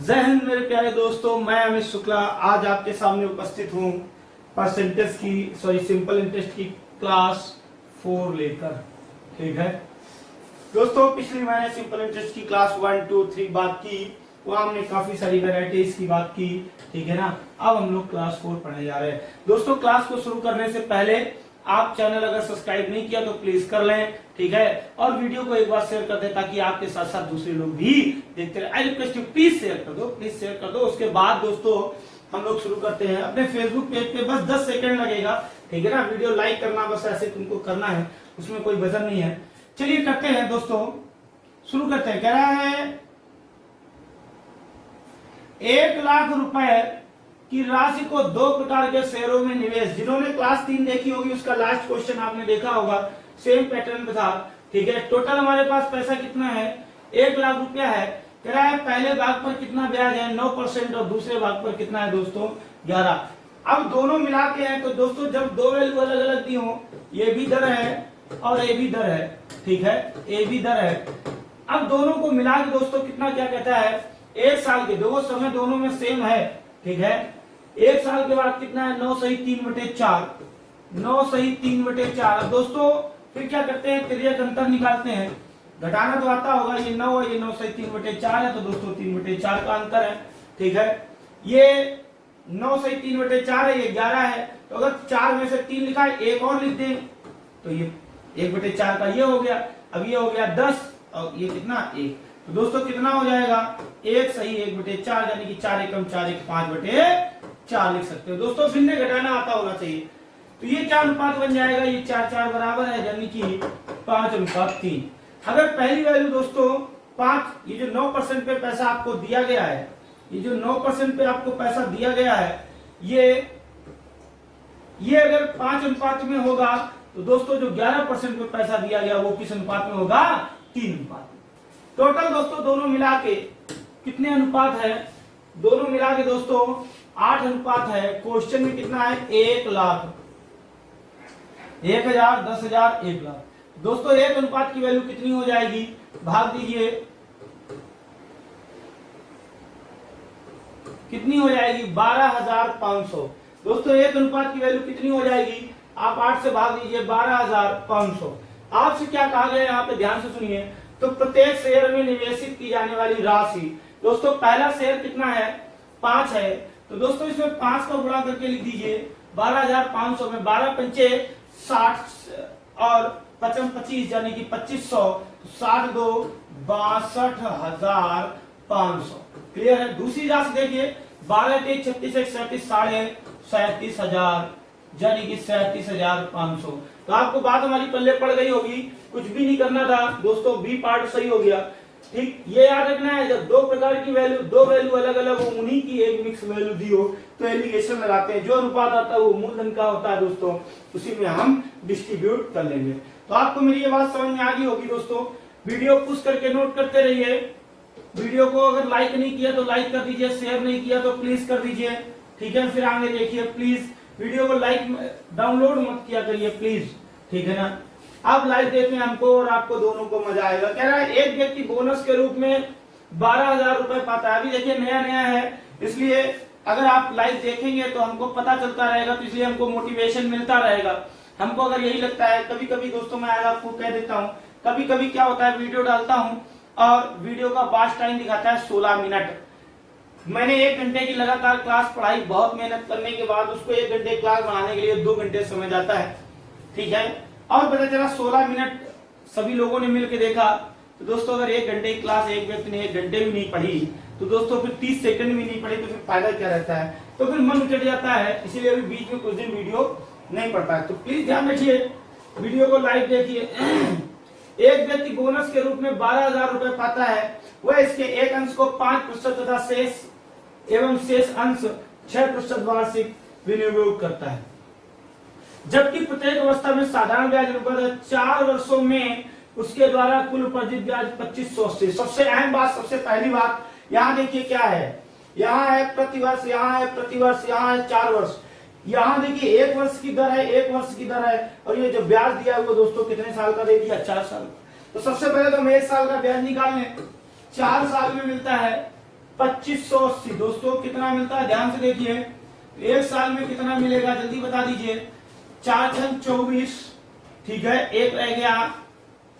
जय हिंद मेरे प्यारे दोस्तों, मैं अमित शुक्ला आज आपके सामने उपस्थित हूँ परसेंटेज की सिंपल इंटरेस्ट की क्लास 4 लेकर। ठीक है दोस्तों, पिछली मैंने सिंपल इंटरेस्ट की क्लास 1, 2, 3 बात की, वहां हमने काफी सारी वेराइटीज की बात की। ठीक है ना। अब हम लोग क्लास 4 पढ़ने जा रहे हैं। दोस्तों, क्लास को शुरू करने से पहले आप चैनल अगर सब्सक्राइब नहीं किया तो प्लीज कर लें। ठीक है, और वीडियो को एक बार शेयर कर दें ताकि आपके साथ साथ दूसरे लोग भी देखते रहे। I request you please share कर दो, प्लीज शेयर कर दो। उसके बाद दोस्तों हम लोग शुरू करते हैं अपने फेसबुक पेज पे। बस 10 सेकंड लगेगा। ठीक है ना। वीडियो लाइक करना बस ऐसे तुमको करना है, उसमें कोई वजन नहीं है। चलिए करते हैं दोस्तों, शुरू करते हैं। कह रहा है 1 लाख रुपए की राशि को 2 प्रकार के शेयरों में निवेश। जिन्होंने क्लास 3 देखी होगी उसका लास्ट क्वेश्चन आपने देखा होगा, सेम पैटर्न पे था। ठीक है, टोटल हमारे पास पैसा कितना है? 1 लाख रुपया है। कह रहा है पहले भाग पर कितना ब्याज है? 9% और दूसरे भाग पर कितना है दोस्तों? 11। अब दोनों मिला के हैं तो दोस्तों जब दो वैल्यू अलग अलग दी हो, ये भी दर है और ये भी दर है। ठीक है, ये भी दर है। अब दोनों को मिला के दोस्तों कितना क्या कहता है? 1 साल के दो समय दोनों में सेम है। ठीक है, 1 साल के बाद कितना है? 9 सही 3/4। 9 सही 3/4। दोस्तों फिर क्या करते हैं? तिर्यक अंतर निकालते हैं। घटाना तो आता होगा, ये 9 है, ये 9 सही 3/4 है, तो दोस्तों 3/4 का अंतर है। ठीक है, ये 9 सही 3/4 है, ये 11 है। तो अगर 4 में से 3 लिखा है, एक और लिख दें तो ये 1/4 का ये हो गया। अब ये हो गया 10 और ये कितना? 1। तो दोस्तों कितना हो जाएगा? 1 सही 1/4, यानी कि 4 एकम 4 1 5/4 लिख सकते हो। दोस्तों भिन्न घटाना आता होना चाहिए। तो ये क्या अनुपात बन जाएगा? ये 4 बराबर है, यानी कि 5:3। अगर पहली वैल्यू दोस्तों 5, ये जो 9% पे पैसा आपको दिया गया है, ये जो 9% पे आपको पैसा दिया गया है, ये अगर 5 अनुपात में होगा तो दोस्तों जो 11% पे पैसा दिया गया वो किस अनुपात में होगा? 3 अनुपात में। टोटल दोस्तों दोनों मिला के कितने अनुपात है? दोनों मिला के दोस्तों 8 अनुपात है। क्वेश्चन में कितना है? 1 लाख, 1000, 10,000, 1 लाख। दोस्तों 1 अनुपात की वैल्यू कितनी हो जाएगी? भाग दीजिए, कितनी हो जाएगी? 12,500। दोस्तों 1 अनुपात की वैल्यू कितनी हो जाएगी? आप 8 से भाग दीजिए, 12,500। आपसे क्या कहा गया यहाँ पे? ध्यान से सुनिए। तो प्रत्येक शेयर में निवेशित की जाने वाली राशि। दोस्तों पहला शेयर कितना है? 5 है। तो दोस्तों इसमें 5 का गुणा करके लिख दीजिए 12,500 में। 12 पंचे 60 और 55 25, यानी कि 2500। 60 2 62,500। क्लियर है। दूसरी राशि देखिए, 12 3 36 1 37, 37,500, यानी कि 37,500। तो आपको बात हमारी पल्ले पड़ गई होगी, कुछ भी नहीं करना था दोस्तों, बी पार्ट सही हो गया। ठीक, ये याद रखना है, जब 2 प्रकार की वैल्यू, 2 वैल्यू अलग अलग हो, उन्हीं की एक मिक्स वैल्यू दी हो तो एलिगेशन लगाते हैं। जो अनुपात आता है वो मूलधन का होता है दोस्तों, उसी में हम डिस्ट्रीब्यूट कर लेंगे। तो आपको मेरी ये बात समझ में आ गई होगी दोस्तों। वीडियो पुश करके नोट करते रहिए। वीडियो को अगर लाइक नहीं किया तो लाइक कर दीजिए, शेयर नहीं किया तो प्लीज कर दीजिए। ठीक है, फिर आगे देखिए। प्लीज वीडियो को लाइक डाउनलोड मत किया करिए प्लीज। ठीक है ना। आप लाइक देते हैं हमको और आपको दोनों को मजा आएगा। कह रहा है एक व्यक्ति बोनस के रूप में 12,000 रुपए पाता है। अभी देखिए नया नया है, इसलिए अगर आप लाइव देखेंगे तो हमको पता चलता रहेगा, तो इसलिए हमको मोटिवेशन मिलता रहेगा। हमको अगर यही लगता है, कभी कभी दोस्तों मैं आज आपको कह देता हूँ, कभी कभी क्या होता है, वीडियो डालता हूँ और वीडियो का वाच टाइम दिखाता है 16 मिनट। मैंने 1 घंटे की लगातार क्लास पढ़ाई, बहुत मेहनत करने के बाद उसको 1 घंटे क्लास बनाने के लिए 2 घंटे समय जाता है। ठीक है, और पता चला 16 मिनट सभी लोगों ने मिलकर देखा। तो दोस्तों अगर 1 घंटे की क्लास एक व्यक्ति ने 1 घंटे भी नहीं पढ़ी तो दोस्तों फिर 30 सेकंड भी नहीं पढ़ी तो फिर फायदा क्या रहता है? तो फिर मन उचट जाता है। इसीलिए अभी बीच में कुछ दिन वीडियो नहीं पढ़ता है। तो प्लीज ध्यान रखिए, वीडियो को लाइव देखिए। एक व्यक्ति बोनस के रूप में 12,000 रुपए पाता है। वह इसके एक अंश को 5% तथा शेष अंश 6% वार्षिक विनियोग करता है। जबकि प्रत्येक अवस्था में साधारण ब्याज अनुपात है। 4 वर्षों में उसके द्वारा कुल उपार्जित ब्याज 2580। सबसे अहम बात, सबसे पहली बात, यहाँ देखिए क्या है, यहाँ है प्रतिवर्ष, यहाँ है प्रतिवर्ष, यहाँ है 4 वर्ष। यहाँ देखिए 1 वर्ष की दर है, 1 वर्ष की दर है, और ये जो ब्याज दिया है वो दोस्तों कितने साल का दे दिया? 4 साल। तो सबसे पहले तो हम 1 साल का ब्याज निकाल लें। 4 साल में मिलता है 2580। दोस्तों कितना मिलता है ध्यान से देखिए, एक साल में कितना मिलेगा जल्दी बता दीजिए। 4 छंग 24, ठीक है, एक रह गया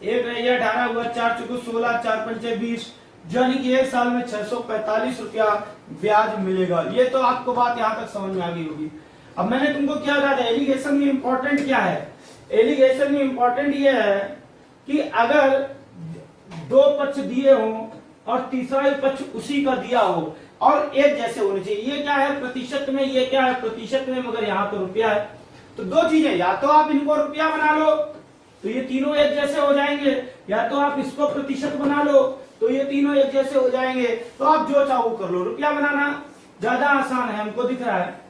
18 हुआ, 4 चौको 16, 4 पंचे 20, यानी कि एक साल में 645 रुपया ब्याज मिलेगा। ये तो आपको बात यहाँ तक समझ में आ गई होगी। अब मैंने तुमको क्या कहा था, एलिगेशन में इंपॉर्टेंट क्या है, एलिगेशन में इंपॉर्टेंट ये है कि अगर दो पक्ष दिए हों और तीसरा ही पक्ष उसी का दिया हो और एक जैसे होने चाहिए। ये क्या है प्रतिशत में, ये क्या है प्रतिशत में, मगर यहाँ तो रुपया है। तो दो चीजें, या तो आप इनको रुपया बना लो तो ये तीनों एक जैसे हो जाएंगे, या तो आप इसको प्रतिशत बना लो तो ये तीनों एक जैसे हो जाएंगे। तो आप जो चाहो कर लो, रुपया बनाना ज्यादा आसान है, हमको दिख रहा है।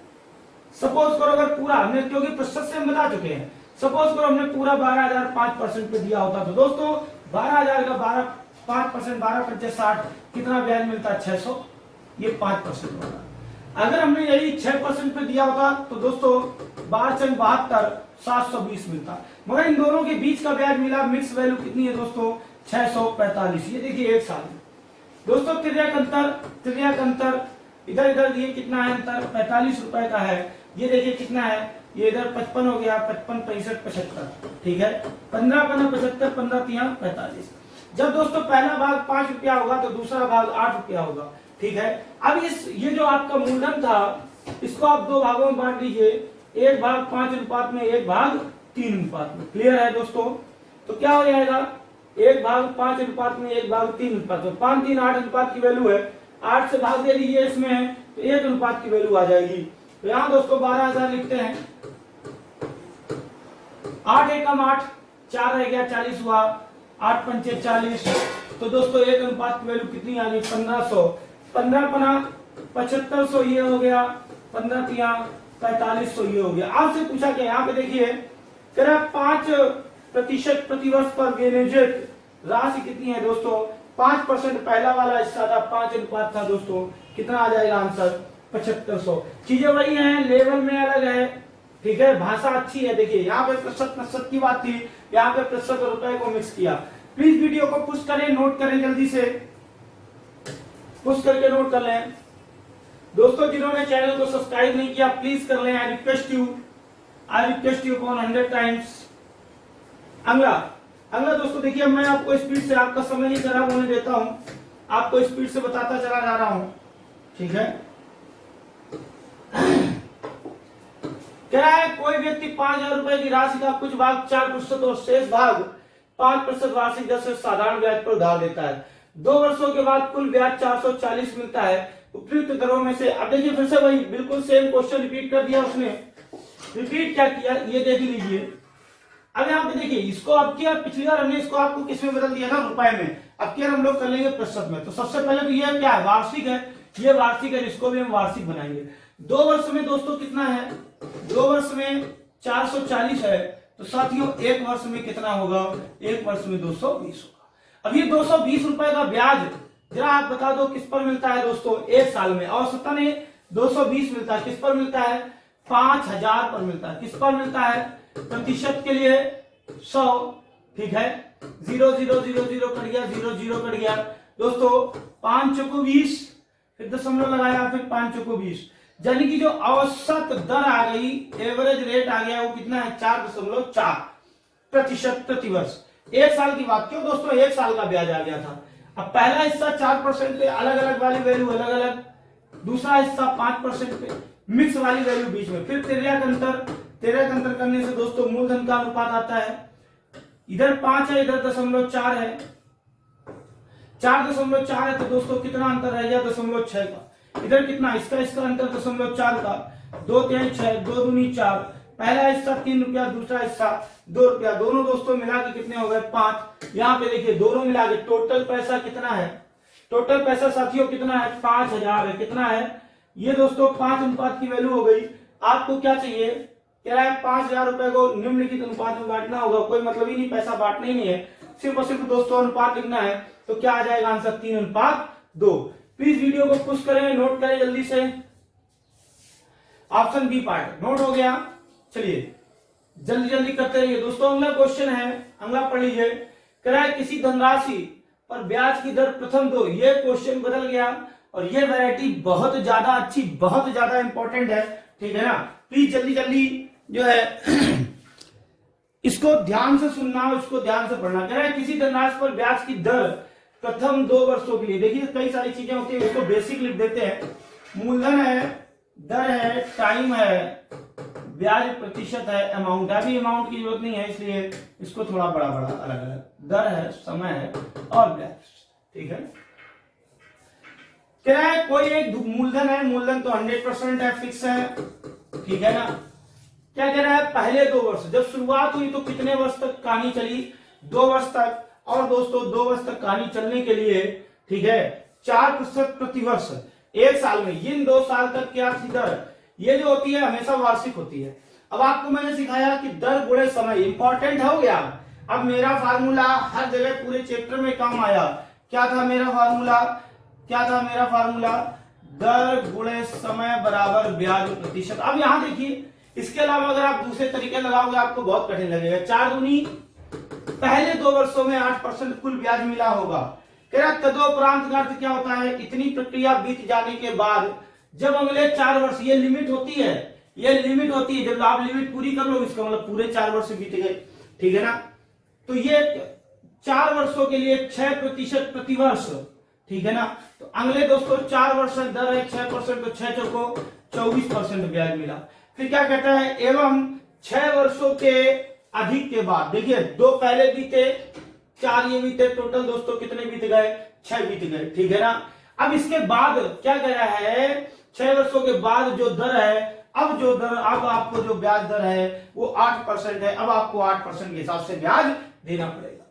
सपोज करो अगर पूरा हमने, क्योंकि प्रतिशत से हम बता चुके हैं, सपोज करो हमने पूरा 12,000 5% पे दिया होता तो दोस्तों 12,000 का 5%, 12 पंचे 60, कितना ब्याज मिलता है 600, ये 5% होगा। अगर हमने यही 6% पे दिया होता तो दोस्तों 12 चंग 72, 720 मिलता। मगर इन दोनों के बीच का ब्याज मिला, मिक्स वैल्यू कितनी है दोस्तों 645। ये देखिए एक साल में दोस्तों तिर्यक अंतर इधर इधर ये कितना है अंतर 45 रुपए का है। ये देखिए कितना है, ये इधर 55 हो गया, 55 65 75, ठीक है, 15 15 75, 15 3 45। जब दोस्तों पहला भाग 5 रुपया होगा तो दूसरा भाग 8 रुपया होगा, ठीक है। अब ये जो आपका मूलधन था इसको आप दो भागों में बांट लीजिए, एक भाग 5 अनुपात में, एक भाग 3 अनुपात में। क्लियर है दोस्तों? तो क्या हो जाएगा, एक भाग 5 अनुपात में, एक भाग 3 अनुपात में। 5 3 8 अनुपात की वैल्यू है, 8 से भाग दे दीजिए इसमें तो 1 अनुपात की वैल्यू आ जाएगी। तो यहाँ दोस्तों 12,000 लिखते हैं, 8 एकम 8, 4 रह गया 40 हुआ, 8 पंचे 40। तो दोस्तों 1 अनुपात की वैल्यू कितनी आ गई 1500, 15 पना 7500 ये हो गया, 15 तिया 4500 ये हो गया। आपसे पूछा क्या, यहाँ पे देखिए कह रहा 5% प्रतिवर्ष पर विनियोजित राशि कितनी है दोस्तों 5%। पहला वाला हिस्सा था 5 अनुपात था दोस्तों, कितना आ जाएगा आंसर 7500। चीजें वही हैं, लेवल में अलग है, ठीक है, भाषा अच्छी है। देखिए यहाँ पे प्रतिशत की बात थी, यहाँ पे प्रतिशत रुपए को मिक्स किया। प्लीज वीडियो को पुश करें, नोट करें, जल्दी से पुश करके नोट कर लें। दोस्तों जिन्होंने चैनल को सब्सक्राइब नहीं किया प्लीज कर लें, I request you upon 100 times. अगला दोस्तों देखिए, मैं आपको स्पीड से, आपका समय नहीं खराब होने देता हूं, आपको स्पीड से बताता चला जा रहा हूं, ठीक है। क्या है, कोई व्यक्ति 5,000 रुपए की राशि का कुछ भाग 4% और शेष भाग 5% वार्षिक दर से साधारण ब्याज पर उधार देता है। 2 वर्षों के बाद कुल ब्याज 440 मिलता है उपयुक्त दरों में से। अब देखिए फिर से वही बिल्कुल सेम क्वेश्चन रिपीट कर दिया उसने। रिपीट क्या किया ये देख लीजिए। अब यहाँ पे देखिए, इसको अब किया, पिछली बार हमने इसको आपको किस में बदल दिया ना, रुपए में। अब क्या हम लोग कर लेंगे प्रतिशत में। तो सबसे पहले तो ये क्या है, वार्षिक है, ये वार्षिक है, इसको भी हम वार्षिक बनाएंगे। 2 वर्ष में दोस्तों कितना है, 2 वर्ष में 440 है, तो साथियों 1 वर्ष में कितना होगा, 1 वर्ष में 220 होगा। अब ये 220 रुपए का ब्याज जरा आप बता दो किस पर मिलता है दोस्तों, 1 साल में। औसतन 220 मिलता है, किस पर मिलता है 5,000 पर मिलता है। किस पर मिलता है, प्रतिशत के लिए 100, ठीक है, 0 0 0 0 कट गया, 0 0 कट गया दोस्तों, 5 चौको 20, फिर दशमलव लगाया, फिर 5 चौको 20, यानी कि जो औसत दर आ गई, एवरेज रेट आ गया, वो कितना है 4.4% प्रतिवर्ष। 1 साल की बात क्यों दोस्तों, 1 साल का ब्याज आ गया था। अब पहला हिस्सा 4% पे, अलग अलग वाली वैल्यू अलग अलग, दूसरा हिस्सा 5% पे, मिक्स वाली वैल्यू बीच में, फिर तिर्यक अंतर करने से दोस्तों मूलधन का अनुपात आता है। इधर 5 है, इधर 0.4 है, 4.4 है, तो दोस्तों कितना अंतर रह गया 0.6 का। इधर कितना, इसका अंतर 0.4 का, 2 3 6, 2 दूनी 4, पहला हिस्सा 3 रुपया, दूसरा हिस्सा 2 रुपया, दोनों दोस्तों मिला के कितने हो गए 5। यहाँ पे देखिए दोनों मिला के टोटल पैसा कितना है, टोटल पैसा साथियों कितना है 5,000 है। कितना है ये दोस्तों, 5 अनुपात की वैल्यू हो गई। आपको क्या चाहिए, क्या है 5,000 रुपए को निम्नलिखित अनुपात में बांटना होगा। कोई मतलब ही नहीं, पैसा बांटना ही नहीं है, सिर्फ और सिर्फ दोस्तों अनुपात लिखना है। तो क्या आ जाएगा आंसर 3:2। प्लीज वीडियो को पुश करें, नोट करें जल्दी से। ऑप्शन बी पार्ट नोट हो गया। चलिए जल्दी जल्दी करते रहिए दोस्तों। अगला क्वेश्चन है, अगला पढ़ लीजिए। किसी धनराशि पर ब्याज की दर प्रथम 2, ये क्वेश्चन बदल गया। और ये वैरायटी बहुत ज्यादा अच्छी, बहुत ज्यादा इंपॉर्टेंट है, ठीक है ना। प्लीज जल्दी जल्दी जो है इसको ध्यान से सुनना, उसको ध्यान से पढ़ना। कह रहा है किसी धनराशि पर ब्याज की दर प्रथम 2 वर्षों के लिए, देखिए कई सारी चीजें होती है, उसको बेसिक लिख देते हैं। मूलधन है, दर है, टाइम है, ब्याज प्रतिशत है, अमाउंट है। अभी अमाउंट की जरूरत नहीं है इसलिए इसको थोड़ा बड़ा बड़ा अलग अलग। दर है, समय है और ब्याज, ठीक है। क्या है, कोई एक मूलधन है, मूलधन तो 100% है, फिक्स है, ठीक है ना। क्या कह रहा है, पहले 2 वर्ष, जब शुरुआत हुई तो कितने वर्ष तक कहानी चली, 2 वर्ष तक। और दोस्तों 2 वर्ष तक कहानी चलने के लिए, ठीक है, 4% प्रति वर्ष एक साल में। इन 2 साल तक क्या थी दर, ये जो होती है हमेशा वार्षिक होती है। अब आपको मैंने सिखाया कि दर गुणे समय, इंपॉर्टेंट हो गया। अब मेरा फार्मूला हर जगह पूरे चैप्टर में काम आया। क्या था मेरा फार्मूला, क्या था मेरा फार्मूला, दर गुणे समय बराबर ब्याज प्रतिशत। अब यहां देखिए, इसके अलावा अगर आप दूसरे तरीके लगाओगे आपको बहुत कठिन लगेगा। 4 दूनी, पहले 2 वर्षों में 8% कुल ब्याज मिला होगा। कह रहा तदोपरांत का अर्थ क्या होता है, इतनी प्रक्रिया बीत जाने के बाद जब अगले 4 वर्ष, ये लिमिट होती है, ये लिमिट होती है, जब आप लिमिट पूरी कर लो इसका मतलब पूरे 4 वर्ष बीत गए, ठीक है ना। तो ये 4 वर्षों के लिए 6% प्रति वर्ष, ठीक है ना। तो अगले दोस्तों 4 वर्ष दर है 6%, तो 6 चौको 24% ब्याज मिला। फिर क्या कहता है, एवं 6 वर्षों के अधिक के बाद, देखिए 2 पहले बीते, 4 ये बीते, टोटल दोस्तों कितने बीत गए, 6 बीत गए, ठीक है ना। अब इसके बाद क्या कह रहा है, 6 वर्षों के बाद जो दर है, अब जो दर, अब आपको जो ब्याज दर है वो 8% है। अब आपको 8% के हिसाब से ब्याज देना पड़ेगा।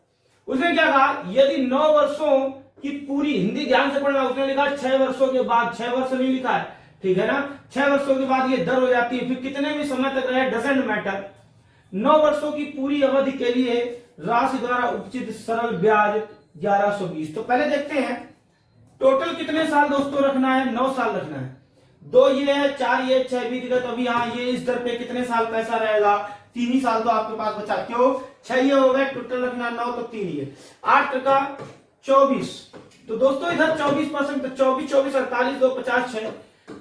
उसने क्या कहा, यदि 9 वर्षों की पूरी, हिंदी ध्यान से पढ़ना, उसने लिखा 6 वर्षों के बाद, 6 वर्ष नहीं लिखा है, ठीक है ना। 6 वर्षों के बाद ये दर हो जाती है, फिर कितने भी समय तक रहे डजंट मैटर। 9 वर्षों की पूरी अवधि के लिए राशि द्वारा उपचित सरल ब्याज 1120। तो पहले देखते हैं टोटल कितने साल दोस्तों रखना है, 9 साल रखना है। 2 ये है, 4 ये, 6 बीत गए, तो अभी यहाँ ये इस दर पे कितने साल पैसा रहेगा, 3 ही साल तो आपके पास बचा। क्यों, 6 ये हो गए, टोटल रखना 9, तो 3 ये, 8 टका 24। तो दोस्तों इधर 24%, तो 24 24 48 2 50 6,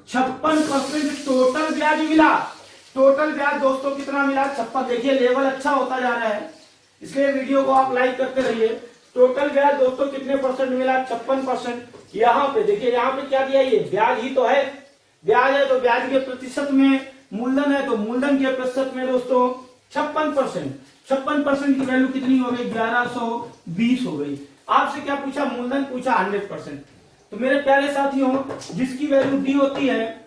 56% टोटल ब्याज मिला। टोटल ब्याज दोस्तों कितना मिला, 56। देखिए लेवल अच्छा होता जा रहा है, इसलिए वीडियो को आप लाइक करते रहिए। टोटल ब्याज दोस्तों कितने परसेंट मिला, 56%। यहाँ पे देखिए, यहाँ पे क्या दिया, ये ब्याज ही तो है, ब्याज है तो ब्याज के प्रतिशत में, मूलधन है तो मूलधन के प्रतिशत में दोस्तों 56%। 56% की वैल्यू कितनी हो गई, 1120 हो गई। आपसे क्या पूछा, मूलधन पूछा 100%। तो मेरे प्यारे साथियों, जिसकी वैल्यू डी होती है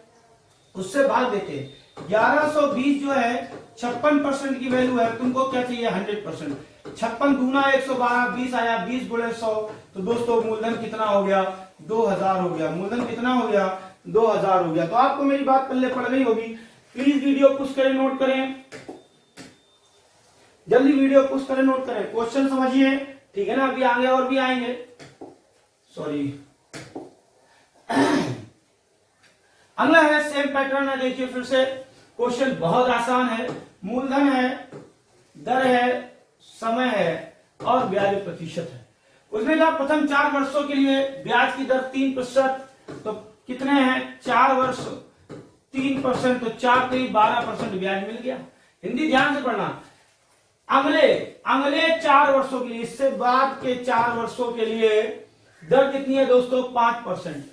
उससे भाग देते। 1120 जो है 56% की वैल्यू है, तुमको क्या चाहिए, 100%। 56 दूना 112, 20 आया, 20 गुणे 100, तो दोस्तों मूलधन कितना हो गया, 2000 हो गया। मूलधन कितना हो गया, 2000 हो गया। तो आपको मेरी बात पल्ले पड़ गई होगी। प्लीज वीडियो पुश करें, नोट करें, जल्दी वीडियो पुश करें, नोट करें, क्वेश्चन समझिए, ठीक है ना। अभी आगे और भी आएंगे, सॉरी। अगला है सेम पैटर्न है, देखिए फिर से क्वेश्चन बहुत आसान है। मूलधन है, दर है, समय है और ब्याज प्रतिशत है। उसमें कहा प्रथम 4 वर्षों के लिए ब्याज की दर 3%, तो कितने हैं, 4 वर्ष 3%, तो 4 पे 12% ब्याज मिल गया। हिंदी ध्यान से पढ़ना। अगले 4 वर्षों के लिए, इससे बाद के 4 वर्षों के लिए दर कितनी है दोस्तों, 5%।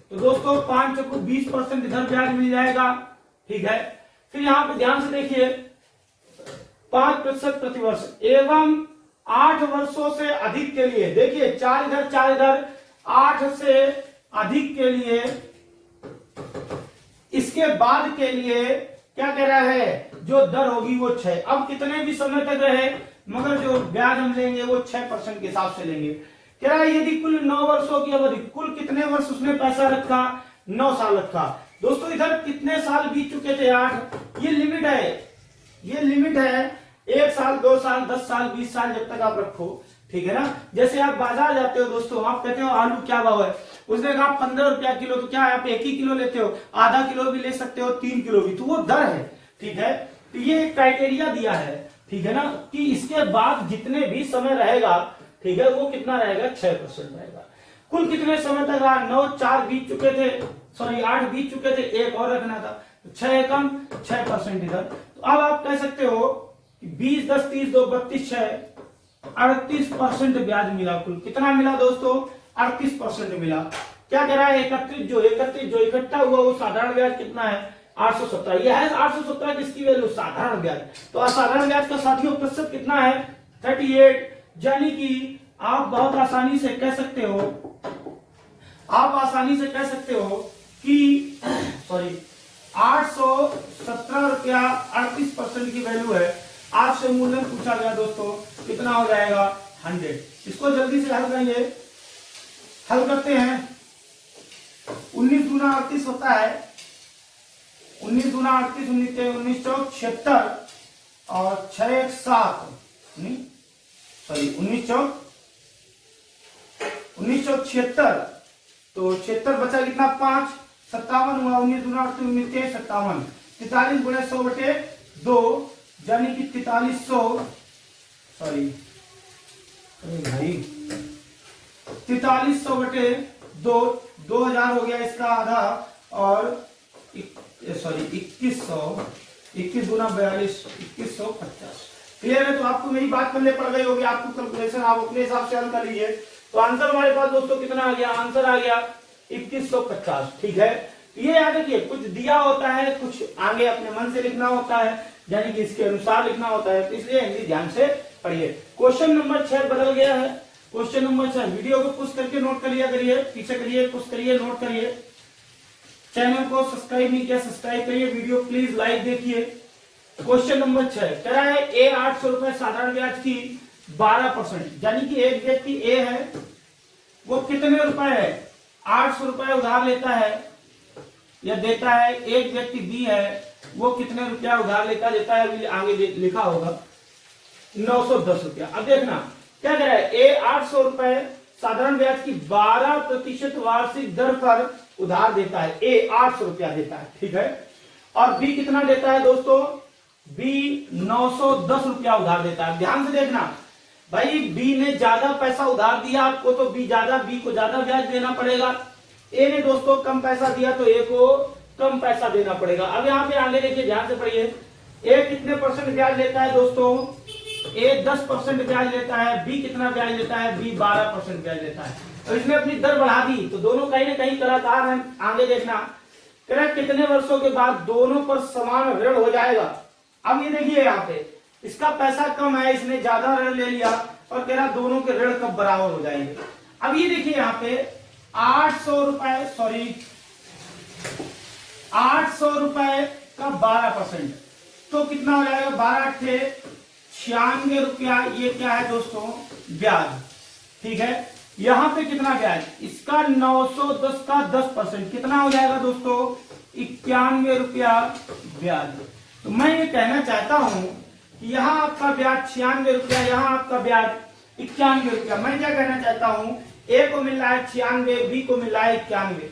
तो दोस्तों 5 को 20% इधर ब्याज मिल जाएगा, ठीक है। फिर यहां पे ध्यान से देखिए, 5% प्रति वर्ष एवं 8 वर्षों से अधिक के लिए, देखिए 4 इधर 4 इधर, 8 से अधिक के लिए, इसके बाद के लिए क्या कह रहा है, जो दर होगी वो 6। अब कितने भी समय तक रहे, मगर जो ब्याज हम लेंगे वो 6% के हिसाब से लेंगे। कह रहा है यदि कुल 9 वर्षों की अवधि, कुल कितने वर्ष उसने पैसा रखा, 9 साल रखा। दोस्तों इधर कितने साल बीत चुके थे, 8। ये लिमिट है, ये लिमिट है, 1 साल 2 साल 10 साल 20 साल जब तक आप रखो, ठीक है ना। जैसे आप बाजार जाते हो दोस्तों, आप कहते हो आलू क्या भाव है, उसने कहा 15 रुपया किलो, तो क्या है आप 1 ही किलो लेते हो, आधा किलो भी ले सकते हो, 3 किलो भी, तो वो दर है, ठीक है। तो ये क्राइटेरिया दिया है, ठीक है ना, कि इसके बाद जितने भी समय रहेगा, ठीक है, वो कितना रहेगा, 6% रहेगा। कुल कितने समय तक रहा? 9, 4 बीत चुके थे, सॉरी 8 बीत चुके थे, एक और रखना था, 6 एकम 6% इधर। तो अब आप कह सकते हो कि 20, 10, 30, 2, 32, 6, 38% ब्याज मिला। कुल कितना मिला दोस्तों? 38% मिला। क्या कह रहा है? एकत्रित जो इकट्ठा हुआ वो साधारण ब्याज कितना है? 817। यह है 817 किसकी वैल्यू? साधारण ब्याज। तो असाधारण ब्याज का साथियों प्रतिशत कितना है? 38। यानी कि आप बहुत आसानी से कह सकते हो, कि सॉरी 817 रुपया 38% की वैल्यू है। आपसे मूल्य पूछा गया दोस्तों, कितना हो जाएगा? 100। इसको जल्दी से हल करेंगे, हल करते हैं। 19 दूना 38 होता है, 19 दूना 38, 19 चौक 76 और 6 1 7, सॉरी 19 चौक 76, तो 76 बचा कितना? 5, 57 हुआ। 19 दूना 38, 19 3 57, 43 गुणे 100 बटे 2, यानी कि 4300, सॉरी भाई 4300 बटे 2, 2000 हो गया इसका आधा, और सॉरी 2100, 21 गुना 42, 2150। क्लियर है? तो आपको मेरी बात करने पड़ गई होगी, आपको कैलकुलेशन आप अपने हिसाब से हल कर लीजिए। तो आंसर हमारे पास दोस्तों कितना आ गया? आंसर आ गया 2150। ठीक है, ये याद रखिए, कुछ दिया होता है, कुछ आगे अपने मन से लिखना होता है, यानी कि इसके अनुसार लिखना होता है, तो इसलिए हिंदी ध्यान से पढ़िए। क्वेश्चन नंबर 6 बदल गया है। क्वेश्चन नंबर 6, वीडियो को पुश करके नोट कर लिया करिए, पीछे करिए, पुश करिए, नोट करिए। चैनल को सब्सक्राइब नहीं किया, सब्सक्राइब करिए, वीडियो प्लीज लाइक देखिए। क्वेश्चन नंबर 6 कह रहा है ए 800 रुपए साधारण ब्याज की 12%, यानी कि एक व्यक्ति ए है, वो कितने रुपए है? 800 रुपए उधार लेता है या देता है। एक व्यक्ति बी है, वो कितने रुपया उधार देता है, आगे लिखा होगा 910 रुपया। अब देखना क्या कह रहा है? ए 800 रुपए साधारण ब्याज की 12% वार्षिक दर पर उधार देता है। ए 800 रुपया देता है, ठीक है, और बी कितना देता है दोस्तों? बी 910 रुपया उधार देता है। ध्यान से देखना भाई, बी ने ज्यादा पैसा उधार दिया आपको, तो बी को ज्यादा ब्याज देना पड़ेगा। ए ने दोस्तों कम पैसा दिया, तो ए को कम पैसा देना पड़ेगा। अब यहाँ पे आगे देखिए, ध्यान से पढ़िए। ए कितने परसेंट ब्याज लेता है दोस्तों? ए 10% ब्याज लेता है। बी कितना ब्याज लेता है? बी 12% ब्याज लेता है। तो इसने अपनी दर बढ़ा दी, तो दोनों कहीं ना कहीं कलाकार हैं। आगे देखना, कह रहा कितने वर्षों के बाद दोनों पर समान ऋण हो जाएगा। अब ये देखिए, यहाँ पे इसका पैसा कम है, इसने ज्यादा ऋण ले लिया, और कह रहा दोनों के ऋण कब बराबर हो जाएंगे। अब ये देखिए यहाँ पे 800 रुपए, सॉरी 800 रुपए का 12%, तो कितना हो जाएगा? 12 × 96 रुपया। ये क्या है दोस्तों? ब्याज। ठीक है, यहां पे कितना ब्याज? इसका 910 का 10%, कितना हो जाएगा दोस्तों? 91 रुपया ब्याज। तो मैं ये कहना चाहता हूं कि यहाँ आपका ब्याज 96 रुपया, यहाँ आपका ब्याज 91 रुपया। मैं क्या कहना चाहता हूं, ए को मिल रहा है 96, बी को मिल रहा है 91।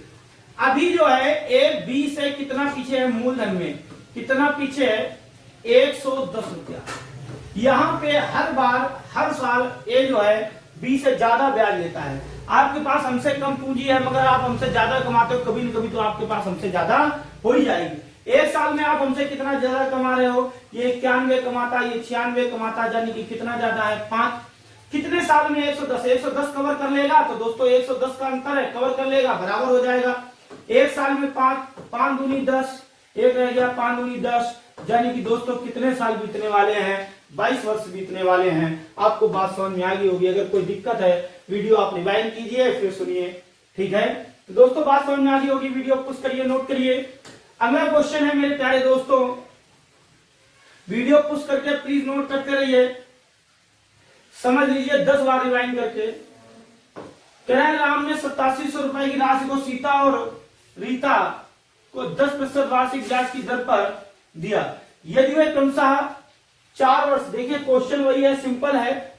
अभी जो है ए बी से कितना पीछे है? मूलधन में कितना पीछे है? 110 रुपया। यहाँ पे हर साल ए जो है बी से ज्यादा ब्याज लेता है। आपके पास हमसे कम पूंजी है, मगर आप हमसे ज्यादा कमाते हो, कभी न कभी तो आपके पास हमसे ज्यादा हो ही जाएगी। एक साल में आप हमसे कितना ज्यादा कमा रहे हो? ये 91 कमाता, ये 96 कमाता, यानी कि कितना ज्यादा है? 5। कितने साल में? 110 कवर कर लेगा, तो दोस्तों 110 का अंतर है, कवर कर लेगा, बराबर हो जाएगा। एक साल में 5 दूनी 10, एक रह गया 5 दूनी 10, यानी कि दोस्तों कितने साल बीतने वाले हैं? 22 वर्ष बीतने वाले हैं। आपको बात समझ में आ गई होगी। अगर कोई दिक्कत है, वीडियो आप रिवाइंड कीजिए, फिर सुनिए। ठीक है, तो दोस्तों बात समझ में आ गई होगी। वीडियो पुश करिए, नोट करिए। अगला क्वेश्चन है मेरे प्यारे दोस्तों, वीडियो पुश करके प्लीज नोट करते रहिए, समझ लीजिए 10 बार रिवाइंड करके। कह रहे राम ने 8700 रुपए की राशि को सीता और रीता को 10% वार्षिक ब्याज की दर पर दिया। यदि वे क्रमशः 4 वर्ष, देखिए क्वेश्चन वही है, सिंपल है,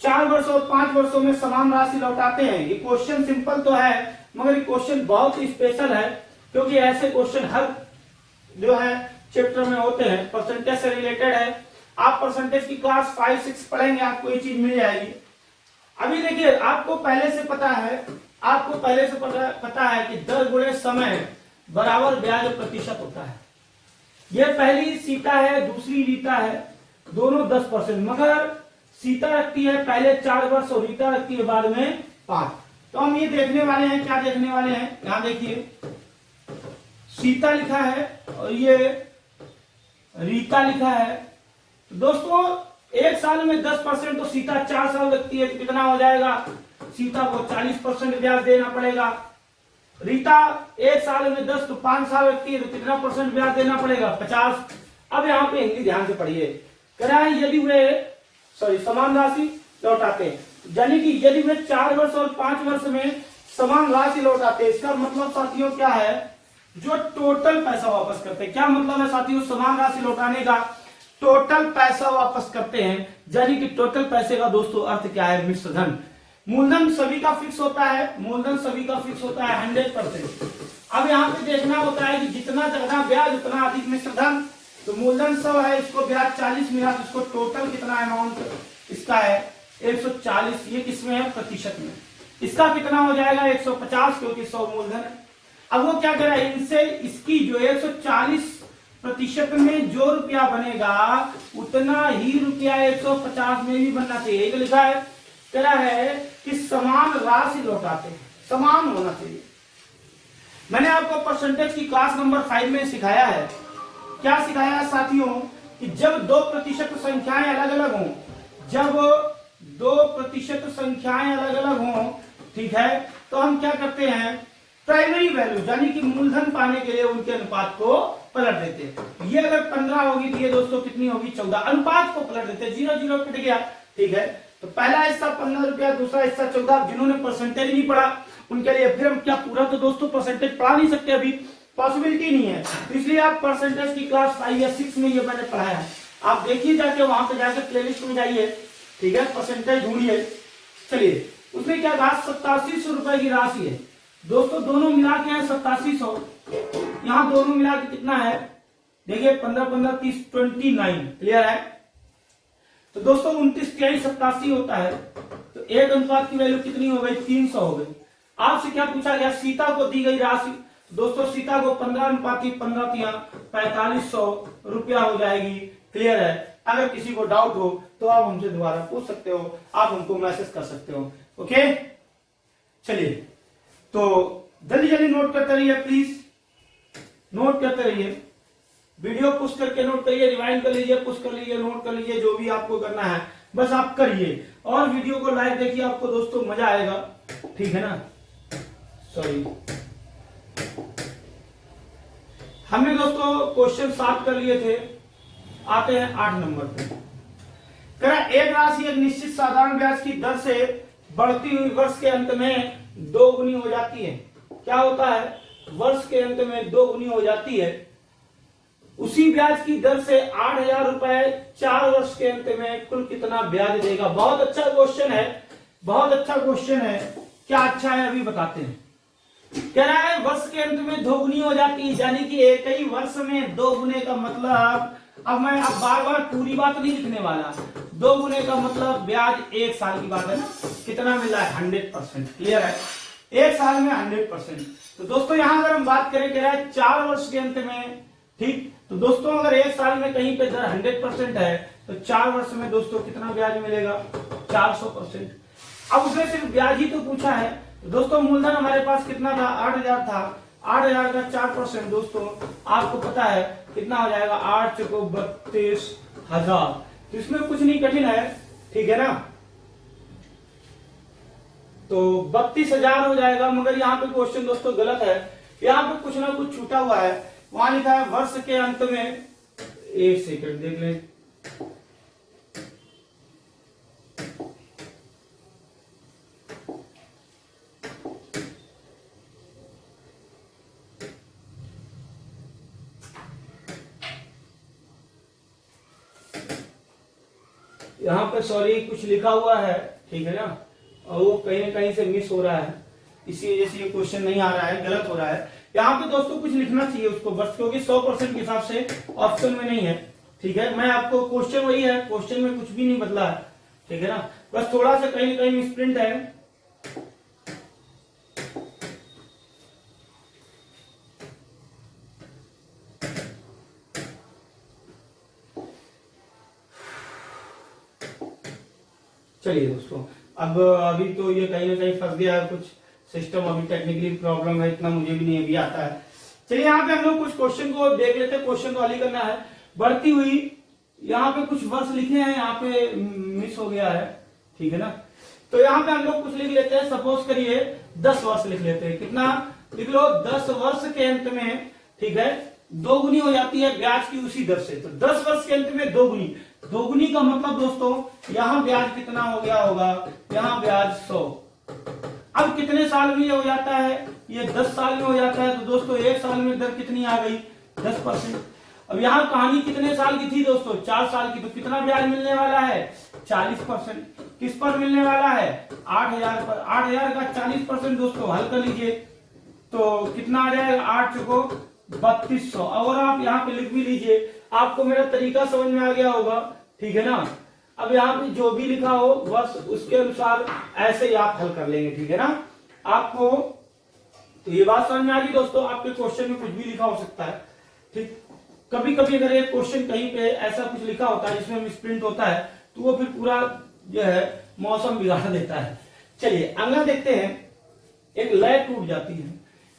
4 वर्ष और 5 वर्षों में समान राशि लौटाते हैं। ये क्वेश्चन सिंपल तो है, मगर ये क्वेश्चन बहुत ही स्पेशल है, क्योंकि ऐसे क्वेश्चन हर जो है चैप्टर में होते हैं, परसेंटेज से रिलेटेड है। आप परसेंटेज की क्लास 5, 6 पढ़ेंगे, आपको ये चीज मिल जाएगी। अभी देखिए आपको पहले से पता है कि दर गुणे समय बराबर ब्याज प्रतिशत होता है। ये पहली सीता है, दूसरी रीता है, दोनों 10%, मगर सीता रखती है पहले 4 वर्ष और रीता रखती है बाद में 5। तो हम ये देखने वाले हैं, क्या देखने वाले हैं, यहां देखिए सीता लिखा है और ये रीता लिखा है। तो दोस्तों एक साल में 10% तो सीता 4 साल लगती है, तो कितना हो जाएगा, सीता को 40% ब्याज देना पड़ेगा। रीता एक साल में 10 तो 5 साल लगती है, तो कितना परसेंट ब्याज देना पड़ेगा, 50। अब यहाँ पे हिंदी ध्यान से पढ़िए, कह रहा है यदि वे समान राशि लौटाते हैं, यानी कि यदि वे 4 वर्ष और 5 वर्ष में समान राशि लौटाते हैं, इसका मतलब साथियों क्या है, जो टोटल पैसा वापस करते हैं। क्या मतलब है साथियों, समान राशि लौटाने का टोटल पैसा वापस करते हैं, यानी कि टोटल पैसे का दोस्तों अर्थ क्या है, मिश्र धन। मूलधन सभी का फिक्स होता है, मूलधन सभी का फिक्स होता है 100%। अब यहाँ पे देखना होता है कि जितना ज्यादा ब्याज उतना अधिक मिश्र धन। तो मूलधन 100 है, इसको ब्याज 40 मिला, तो इसको टोटल कितना अमाउंट इसका है 140। ये किसमें है, प्रतिशत में। इसका कितना हो जाएगा 150, क्योंकि 100 मूलधन है। अब वो क्या करे, इनसे इसकी जो 140% में जो रुपया बनेगा उतना ही रुपया 150 में भी बनना चाहिए। एक लिखा है, कह रहा है कि समान राशि लौटाते हैं, समान होना चाहिए। मैंने आपको परसेंटेज की क्लास नंबर 5 में सिखाया है। क्या सिखाया है साथियों, कि जब 2% संख्याएं अलग अलग हों, जब 2% संख्याएं अलग अलग हों, ठीक है, तो हम क्या करते हैं, प्राइमरी वैल्यू यानी कि मूलधन पाने के लिए उनके अनुपात को पलट देते हैं। ये अगर 15 होगी तो ये दोस्तों कितनी होगी, 14। अनुपात को पलट देते हैं, 0 0 कट गया, ठीक है। तो पहला हिस्सा 15 रुपया, दूसरा हिस्सा 14। जिन्होंने परसेंटेज नहीं पढ़ा उनके लिए फिर हम क्या पूरा तो दोस्तों परसेंटेज पढ़ा नहीं सकते, अभी पॉसिबिलिटी नहीं है। तो इसलिए आप परसेंटेज की क्लास 5 या 6 में ये मैंने पढ़ाया है, आप देखिए जाके, वहां पे जाकर प्लेलिस्ट में जाइए, ठीक है, परसेंटेज ढूंढिए। चलिए, उसमें क्या कहा, 8700 रुपए की राशि है दोस्तों, दोनों मिला के है 8700। यहाँ दोनों मिला के कितना है, देखिए 15 15 30 29, क्लियर है। तो दोस्तों 29 23 87 होता है, तो एक अनुपात की वैल्यू कितनी हो गई, 300 हो गई। आपसे क्या पूछा गया, सीता को दी गई राशि, दोस्तों सीता को 15 अनुपात की 15 4500 रुपया हो जाएगी, क्लियर है। अगर किसी को डाउट हो तो आप हमसे दोबारा पूछ सकते हो, आप हमको मैसेज कर सकते हो, ओके। चलिए, तो जल्दी जल्दी नोट करते रहिए, प्लीज नोट करते रहिए, वीडियो पुश करके नोट करिए, रिवाइंड कर लीजिए, पुश कर लीजिए, नोट कर लीजिए, जो भी आपको करना है बस आप करिए। और वीडियो को लाइक देखिए, आपको दोस्तों मजा आएगा, ठीक है ना। सॉरी, हमने दोस्तों क्वेश्चन 7 कर लिए थे, आते हैं 8 नंबर पे। एक राशि एक निश्चित साधारण ब्याज की दर से बढ़ती हुई वर्ष के अंत में 2 गुनी हो जाती है। क्या होता है, वर्ष के अंत में 2 गुनी हो जाती है। उसी ब्याज की दर से 8000 रुपए 4 वर्ष के अंत में कुल कितना ब्याज देगा। बहुत अच्छा क्वेश्चन है, बहुत अच्छा क्वेश्चन है। क्या अच्छा है अभी बताते हैं। कह रहा है वर्ष के अंत में 2 गुनी हो जाती है, यानी कि एक ही वर्ष में 2 गुने का मतलब, अब मैं अब बार बार पूरी बात नहीं लिखने वाला, 2 गुने का मतलब ब्याज 1 साल की बात है ना, कितना मिला है 100%, क्लियर है, 1 साल में 100%। तो दोस्तों यहां अगर हम बात करें, कह रहा है 4 वर्ष के अंत में, ठीक, तो दोस्तों अगर 1 साल में कहीं पे दर 100% है तो 4 वर्ष में दोस्तों कितना ब्याज मिलेगा, 400%। अब उसने सिर्फ ब्याज ही तो पूछा है। तो दोस्तों मूलधन हमारे पास कितना था, 8000 था, 8000 का 4% दोस्तों आपको पता है कितना हो जाएगा, 8 चौको 32,000। तो इसमें कुछ नहीं कठिन है, ठीक है ना। तो 32,000 हो जाएगा, मगर यहाँ पे क्वेश्चन दोस्तों गलत है, यहाँ पे कुछ ना कुछ छूटा हुआ है। वहां लिखा है वर्ष के अंत में, एक सेकंड देख लें, यहाँ पे सॉरी कुछ लिखा हुआ है, ठीक है ना, और वो कहीं ना कहीं से मिस हो रहा है, इसी वजह से ये क्वेश्चन नहीं आ रहा है, गलत हो रहा है। यहाँ पे दोस्तों कुछ लिखना चाहिए उसको बस, क्योंकि 100% के हिसाब से ऑप्शन में नहीं है, ठीक है। मैं आपको क्वेश्चन वही है, क्वेश्चन में कुछ भी नहीं बदला है, ठीक है ना। बस थोड़ा सा कहीं कहीं मिसप्रिंट है। चलिए दोस्तों, अब अभी तो ये कहीं ना कहीं फंस गया है, कुछ सिस्टम अभी टेक्निकली प्रॉब्लम है, इतना मुझे भी नहीं अभी आता है। चलिए यहाँ पे हम लोग कुछ क्वेश्चन को देख लेते हैं, क्वेश्चन को हल करना है। बढ़ती हुई यहाँ पे कुछ वर्ष लिखे हैं, यहाँ पे मिस हो गया है, ठीक है ना। तो यहाँ पे हम लोग कुछ लिख लेते हैं, सपोज करिए 10 वर्ष लिख लेते हैं। कितना लिख लो, 10 वर्ष के अंत में, ठीक है, दोगुनी हो जाती है ब्याज की उसी दर से। तो 10 वर्ष के अंत में दोगुनी, दोगुनी का मतलब दोस्तों यहाँ ब्याज कितना हो गया होगा, यहाँ ब्याज 100। अब कितने साल में ये हो जाता है, ये 10 साल में हो जाता है। तो दोस्तों 1 साल में दर कितनी आ गई, 10%। अब यहाँ कहानी कितने साल की थी दोस्तों, 4 साल की। तो कितना ब्याज मिलने वाला है, 40%। किस पर मिलने वाला है, 8000 पर। 8000 का 40% दोस्तों हल कर लीजिए तो कितना आ जाएगा, 8 चौको 3200। और आप यहाँ पे लिख भी लीजिए, आपको मेरा तरीका समझ में आ गया होगा, ठीक है ना। अब यहाँ पे जो भी लिखा हो बस उसके अनुसार ऐसे ही आप हल कर लेंगे, ठीक है ना। आपको तो ये बात समझ में आ गई दोस्तों, आपके क्वेश्चन में कुछ भी लिखा हो सकता है, ठीक। कभी कभी अगर एक क्वेश्चन कहीं पे ऐसा कुछ लिखा होता है जिसमें मिसप्रिंट होता है तो वो फिर पूरा जो है मौसम बिगाड़ देता है। चलिए अगला देखते हैं, एक लय टूट जाती है।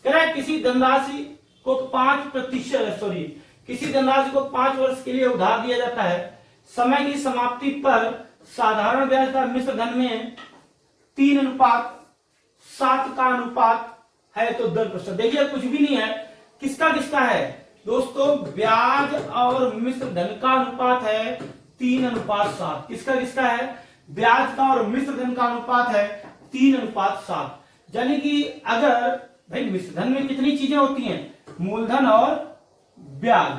कह रहा है किसी धनराशि को 5%, सॉरी, किसी धनराशि को 5 वर्ष के लिए उधार दिया जाता है। समय की समाप्ति पर साधारण ब्याज दर मिश्र धन में 3:7 का अनुपात है तो 10%। देखिए कुछ भी नहीं है, किसका किसका है दोस्तों, ब्याज और मिश्र धन का अनुपात है 3:7। किसका किसका है, ब्याज का और मिश्र धन का अनुपात है 3:7। यानी कि अगर भाई मिश्र धन में कितनी चीजें होती हैं, मूलधन और ब्याज,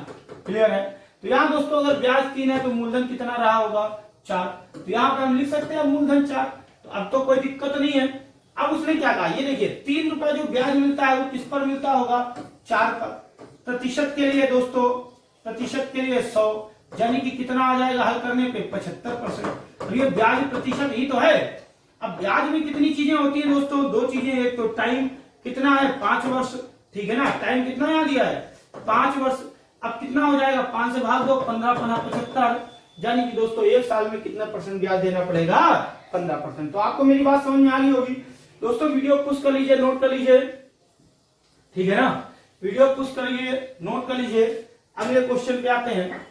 क्लियर है। तो यहाँ दोस्तों अगर ब्याज 3 है तो मूलधन कितना रहा होगा, 4। तो यहाँ पे हम लिख सकते हैं मूलधन 4। तो अब तो कोई दिक्कत नहीं है। अब उसने क्या कहा, ये देखिए 3 रुपए जो ब्याज मिलता है वो किस पर मिलता होगा, 4 पर। प्रतिशत के लिए दोस्तों, प्रतिशत के लिए 100, यानी कि कितना आ जाएगा हल करने पे, 75%। और ये ब्याज प्रतिशत ही तो है। अब ब्याज में कितनी चीजें होती है दोस्तों, 2 चीजें। एक तो टाइम कितना है, 5 वर्ष, ठीक है ना। टाइम कितना यहाँ दिया है, 5 वर्ष। अब कितना हो जाएगा, 5 से भाग दो, 15×5 75, यानी कि दोस्तों 1 साल में कितना % ब्याज देना पड़ेगा, 15%। तो आपको मेरी बात समझ में आ गई होगी दोस्तों। वीडियो पुश कर लीजिए, नोट कर लीजिए, ठीक है ना। वीडियो पुश करिए, नोट कर लीजिए। अगले क्वेश्चन पे आते हैं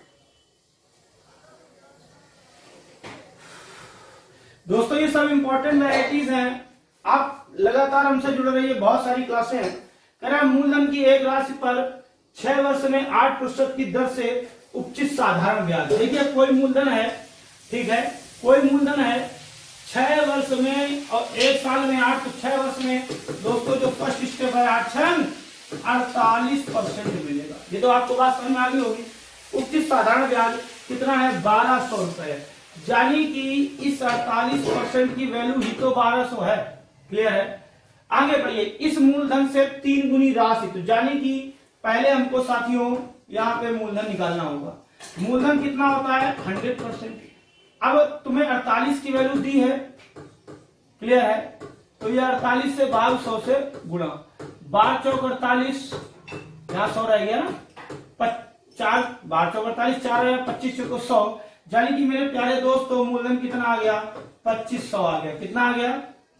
दोस्तों। ये सब इंपॉर्टेंट वैरायटीज हैं, आप लगातार हमसे जुड़े रहिए, बहुत सारी क्लासें हैं। कह रहा है मूलधन की एक राशि पर 6 वर्ष में 8% की दर से उपचित साधारण ब्याज। देखिए कोई मूलधन है, ठीक है, कोई मूलधन है 6 वर्ष में और 1 साल में 8, तो 6 वर्ष में दोस्तों जो फर्स्ट स्टेप है 48% मिलेगा। ये तो आपको बात समझ में आ गई होगी। उपचित साधारण ब्याज कितना है, 1200 रुपए। यानी कि इस 48% की वैल्यू ही तो 1200 है, क्लियर है। आगे बढ़िए, इस मूलधन से 3 गुनी राशि, तो यानी कि पहले हमको साथियों यहाँ पे मूलधन निकालना होगा। मूलधन कितना होता है, 100%। अब तुम्हें 48 की वैल्यू दी है, क्लियर है। तो ये 48 से भाग 100 से गुणा, 12 चौक 48, यहाँ 100 रह गया ना, 4 12 चौक 48, 4 25 चौक 100, यानी कि मेरे प्यारे दोस्तों मूलधन कितना आ गया, 2500 आ गया। कितना आ गया,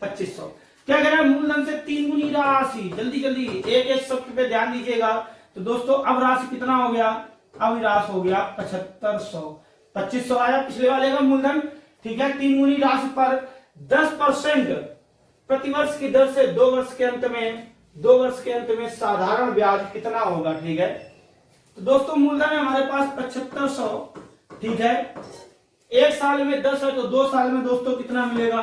2500। क्या कह रहा है, मूलधन से 3 गुनी राशि। जल्दी जल्दी एक एक शब्द पे ध्यान दीजिएगा। तो दोस्तों अब राशि कितना हो गया, अब राशि हो गया 7500। 2500 आया पिछले वाले का मूलधन, ठीक है। 3 गुनी राशि पर 10% प्रतिवर्ष की दर से 2 वर्ष के अंत में साधारण ब्याज कितना होगा, ठीक है। तो दोस्तों मूलधन है हमारे पास 7500, ठीक है। 1 साल में 10 है तो 2 साल में दोस्तों कितना मिलेगा,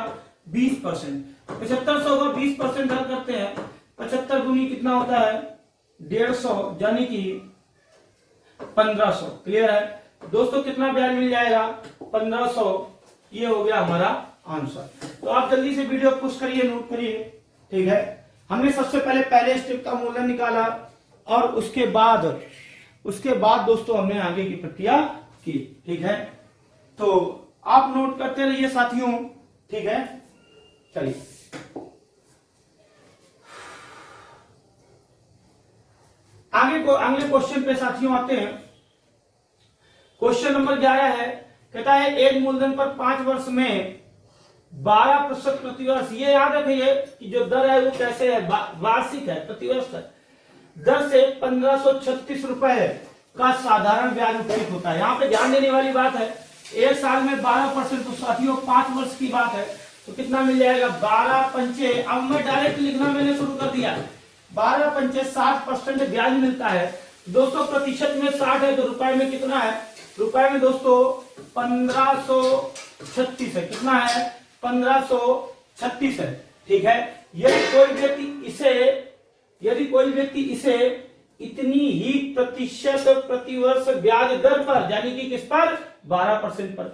20%। 7500 का 20% हल करते हैं, 75 गुनी कितना होता है, 150, यानी कि 1500, क्लियर है दोस्तों। कितना ब्याज मिल जाएगा, 1500। ये हो गया हमारा आंसर। तो आप जल्दी से वीडियो पुश करिए, नोट करिए, ठीक है। हमने सबसे पहले स्टेप का मूलधन निकाला और उसके बाद दोस्तों हमने आगे की प्रक्रिया की, ठीक है। तो आप नोट करते रहिए साथियों, ठीक है, चलिए अगले क्वेश्चन पे साथियों आते हैं। क्वेश्चन नंबर 11 है, कहता है एक मूलधन पर 5 वर्ष में 12% प्रतिवर्ष। ये याद रखिए कि जो दर है वो कैसे है, वार्षिक है, प्रतिवर्ष है। दर से 1536 रुपए का साधारण ब्याज उपयोग होता है। यहाँ पे ध्यान देने वाली बात है, एक साल में 12%, तो साथियों 5 वर्ष की बात है तो कितना मिल जाएगा, 12 पंचे, अब मैं डायरेक्ट लिखना मैंने शुरू कर दिया, 12 पंचे 60% ब्याज मिलता है। दोस्तों प्रतिशत में 60 है तो रुपए में कितना है, रुपए में दोस्तों 1536 है। कितना है, 1536 है। ठीक है, यदि कोई व्यक्ति इसे इतनी ही प्रतिशत प्रतिवर्ष ब्याज दर पर, यानी कि किस पर, 12% पर,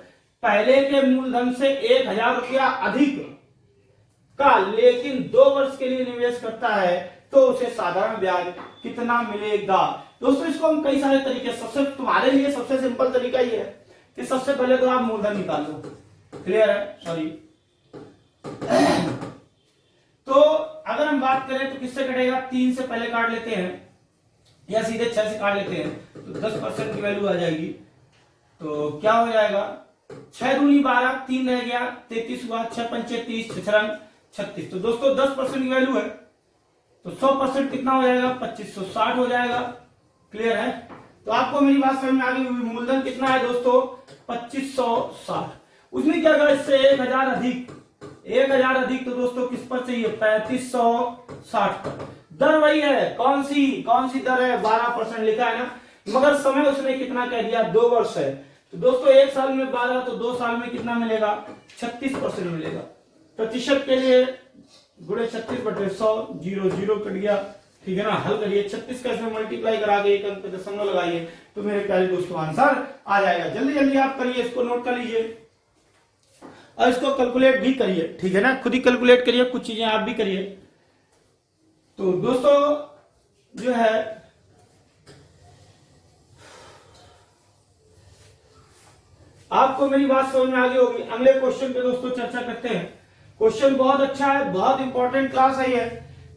पहले के मूलधन से 1000 रुपया अधिक का लेकिन 2 वर्ष के लिए निवेश करता है तो उसे साधारण ब्याज कितना मिलेगा। दोस्तों इसको हम कई सारे तरीके, सबसे तुम्हारे लिए सबसे सिंपल तरीका ये है कि सबसे पहले तो आप मूलधन निकाल लो। क्लियर है, सॉरी। तो अगर हम बात करें तो किससे कटेगा, 3 से पहले काट लेते हैं या सीधे 6 से काट लेते हैं तो 10% की वैल्यू आ जाएगी। तो क्या हो जाएगा, 6 दूनी 12, 3 रह गया, 33 हुआ, 6 पंचे 30, 6 रंग 36। तो दोस्तों 10% की वैल्यू है तो 100% कितना हो जाएगा, 2560 हो जाएगा। क्लियर है, तो आपको मेरी बात समझ में आ गई। मूलधन कितना है दोस्तों, 2560। उसने क्या कहा, इससे 1000 अधिक, 1000 अधिक, तो दोस्तों किस पर चाहिए, 3560 पर। दर वही है, कौन सी दर है, 12% लिखा है ना, मगर समय उसने कितना कह दिया, 2 वर्ष है। तो दोस्तों 1 साल में 12 तो 2 साल में कितना मिलेगा, 36% मिलेगा। प्रतिशत के लिए गुणे 36/100, 0 कट गया। ठीक है ना, हल करिए, 36 का इसमें मल्टीप्लाई करा के 1 अंक पे दशमलव लगाइए तो मेरे प्यारे दोस्तों आंसर आ जाएगा। जल्दी जल्दी आप करिए, इसको नोट कर लीजिए और इसको कैलकुलेट भी करिए। ठीक है ना, खुद ही कैलकुलेट करिए, कुछ चीजें आप भी करिए। तो दोस्तों जो है आपको मेरी बात समझ में आ गई होगी। अगले क्वेश्चन पे दोस्तों चर्चा करते हैं। क्वेश्चन बहुत अच्छा है, बहुत इंपॉर्टेंट क्लास है ये।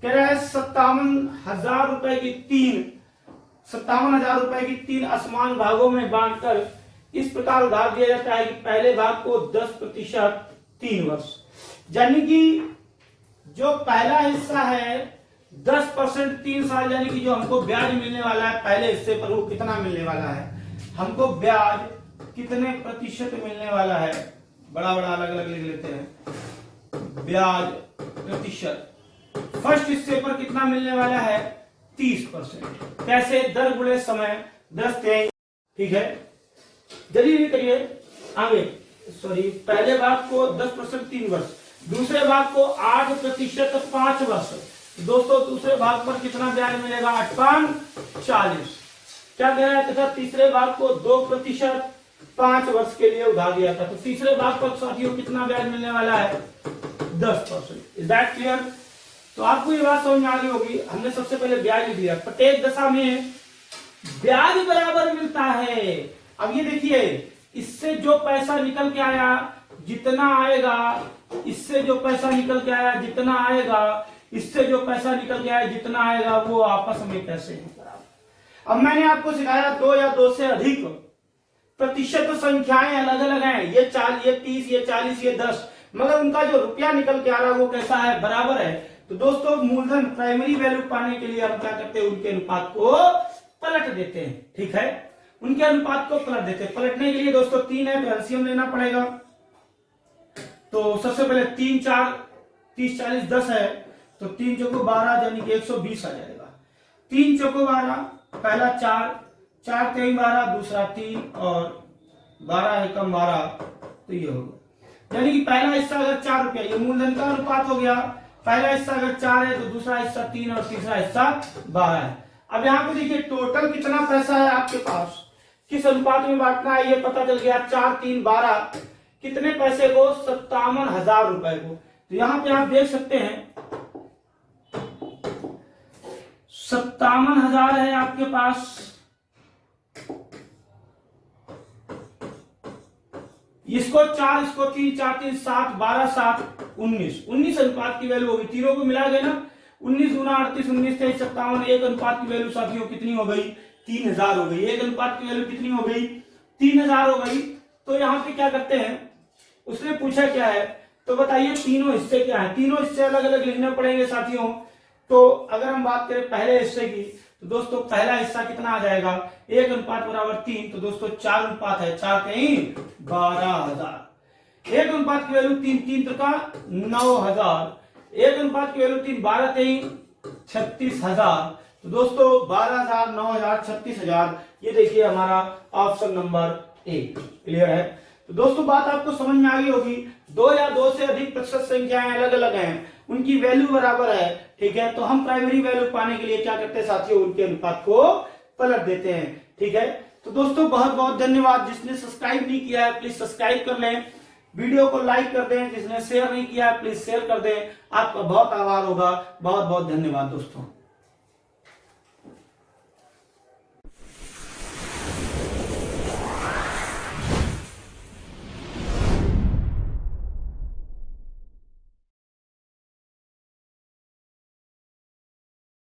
कह रहा है 57,000 रुपए की 3 असमान भागों में बांटकर इस प्रकार उधार दिया जाता है कि पहले भाग को 10% 3 वर्ष, यानी कि जो पहला हिस्सा है 10% 3 साल, यानी कि जो हमको ब्याज मिलने वाला है पहले हिस्से पर, वो कितना मिलने वाला है, हमको ब्याज कितने प्रतिशत मिलने वाला है, बड़ा बड़ा अलग अलग लिख लेते हैं, ब्याज प्रतिशत। फर्स्ट हिस्से पर कितना मिलने वाला है, 30%। कैसे, दर गुणे समय, 10 3। ठीक है, जल्दी करिए आगे। सॉरी, पहले भाग को 10% 3 वर्ष, दूसरे भाग को 8% 5 वर्ष। दोस्तों दूसरे भाग पर कितना ब्याज मिलेगा, 8 40। क्या कह रहा है, तथा तीसरे भाग को 2% 5 वर्ष के लिए उधार दिया था। तो तीसरे भाग पर साथियों कितना ब्याज मिलने वाला है, 10%। Is that clear? तो आपको ये बात समझ में आ गई होगी। हमने सबसे पहले ब्याज लिख लिया, प्रत्येक दशा में ब्याज बराबर मिलता है। अब ये देखिए, इससे जो पैसा निकल के आया जितना आएगा, इससे जो पैसा निकल के आया जितना आएगा, इससे जो पैसा निकल के आया जितना आएगा, वो आपस में कैसे है बराबर। अब मैंने आपको सिखाया 2 या 2 से अधिक प्रतिशत संख्याएं अलग अलग हैं, ये 40, ये 30, ये 40, ये 10, मगर उनका जो रुपया निकल के आ रहा है वो कैसा है, बराबर है। तो दोस्तों मूलधन प्राइमरी वैल्यू पाने के लिए हम क्या करते हैं, उनके अनुपात को पलट देते हैं। ठीक है, उनके अनुपात को पलट देते हैं। पलटने के लिए दोस्तों 3 है तो एलसीएम लेना पड़ेगा। तो सबसे पहले 3 4 30 40 10 है तो 3 चौको 12 यानी कि 120 आ जाएगा। 3 चौको 12, पहला 4 4 3 12, दूसरा 3 और 12 एकम 12, तो ये होगा। यानी कि पहला हिस्सा अगर 4 रुपया, ये मूलधन का अनुपात हो गया। पहला हिस्सा अगर 4 है तो दूसरा हिस्सा 3 और तीसरा हिस्सा 12 है। अब यहाँ पे देखिए टोटल कितना पैसा है आपके पास, किस अनुपात में बांटना है ये पता चल गया। 4 3 12, कितने पैसे को, 57,000 रुपए को। तो यहाँ पे आप देख सकते हैं 57,000 है आपके पास। इसको 4, इसको 3, 4 3 7, 12 7 19, 19 अनुपात की वैल्यू होगी। तीनों को मिला गया ना, 19 गुना 38, 19 23 57, एक अनुपात की वैल्यू साथियों कितनी हो गई? 3000 हो गई। एक अनुपात की वैल्यू कितनी हो गई? 3000 हो गई। तो यहाँ पे क्या करते हैं, उसने पूछा क्या है, तो बताइए तीनों हिस्से क्या है? तीनों हिस्से अलग अलग लिखने पड़ेंगे साथियों। तो अगर हम बात करें पहले हिस्से की, तो दोस्तों पहला हिस्सा कितना आ जाएगा? 1 अनुपात बराबर 3, तो दोस्तों 4 अनुपात है, 4 3 12000। 1 अनुपात की वैल्यू 3, 3 त्रिका 9000। 1 अनुपात की वैल्यू 3, 12 3 36000। तो दोस्तों 12000, 9000, 36000, ये देखिए हमारा ऑप्शन नंबर ए। क्लियर है? तो दोस्तों बात आपको समझ में आ गई होगी। 2 या 2 से अधिक प्रतिशत संख्याएं अलग अलग हैं, उनकी वैल्यू बराबर है, ठीक है, तो हम प्राइमरी वैल्यू पाने के लिए क्या करते हैं साथियों? उनके अनुपात को पलट देते हैं। ठीक है, तो दोस्तों बहुत बहुत धन्यवाद। जिसने सब्सक्राइब नहीं किया है प्लीज सब्सक्राइब कर लें, वीडियो को लाइक कर दें, जिसने शेयर नहीं किया है प्लीज शेयर कर दें। आपका बहुत आभार होगा। बहुत बहुत धन्यवाद दोस्तों।